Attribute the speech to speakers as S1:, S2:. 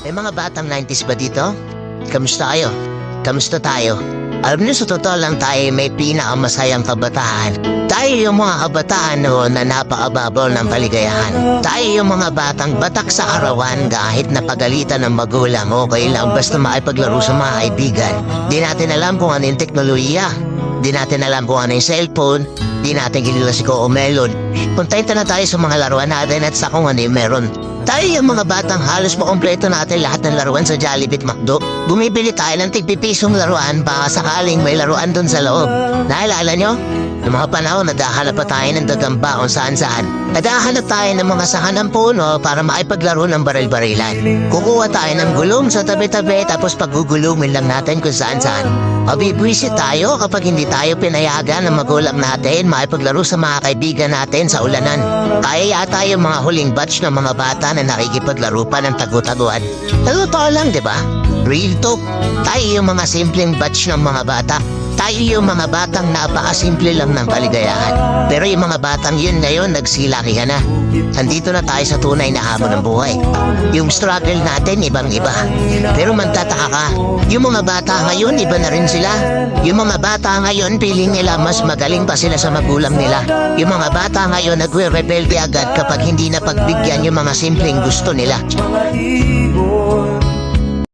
S1: May mga batang 90s ba dito? Kamusta kayo? Kamusta tayo? Alam niyo, sa totoo lang tayo may pinakamasayang kabataan. Tayo yung mga kabataan noon na napakababaw ng kaligayahan. Tayo yung mga batang batak sa arawan kahit napagalitan ng magulang. Okay lang basta makipaglaro sa mga kaibigan. Di natin alam kung ano yung teknolohiya. Di natin alam kung ano yung cellphone. Di natin kilala si Coco Melon. Puntayin na tayo sa mga laruan natin at sa kung ano yung meron. Tayo yung mga batang halos makompleto natin lahat ng laruan sa Jollibee at McDo. Bumibili tayo ng tig-pipisong laruan baka sakaling may laruan dun sa loob. Naalala nyo? Noong mga panahon, naghahanap pa tayo ng dagamba kung saan-saan. Naghahanap tayo ng mga sahan ng puno para makipaglaro ng baril-barilan. Kukuha tayo ng gulong sa tabi-tabi tapos paggugulungin lang natin kung saan-saan. Mabibwisit tayo kapag hindi tayo pinayagan ng magulang natin makipaglaro sa mga kaibigan natin sa ulanan. Kaya yata yung mga huling batch ng mga bata na nakikipaglaro pa ng tagu-taguan. Totoo lang, di ba? Real talk. Tayo yung mga simpleng batch ng mga bata. Tayo yung mga batang napakasimple lang ng kaligayahan. Pero yung mga batang yun ngayon nagsilakihan na. Nandito na tayo sa tunay na hamon ng buhay. Yung struggle natin ibang-iba. Pero magtataka ka, yung mga bata ngayon iba na rin sila. Yung mga bata ngayon piling nila mas magaling pa sila sa magulang nila. Yung mga bata ngayon nagre-rebelde agad kapag hindi na pagbigyan yung mga simpleng gusto nila.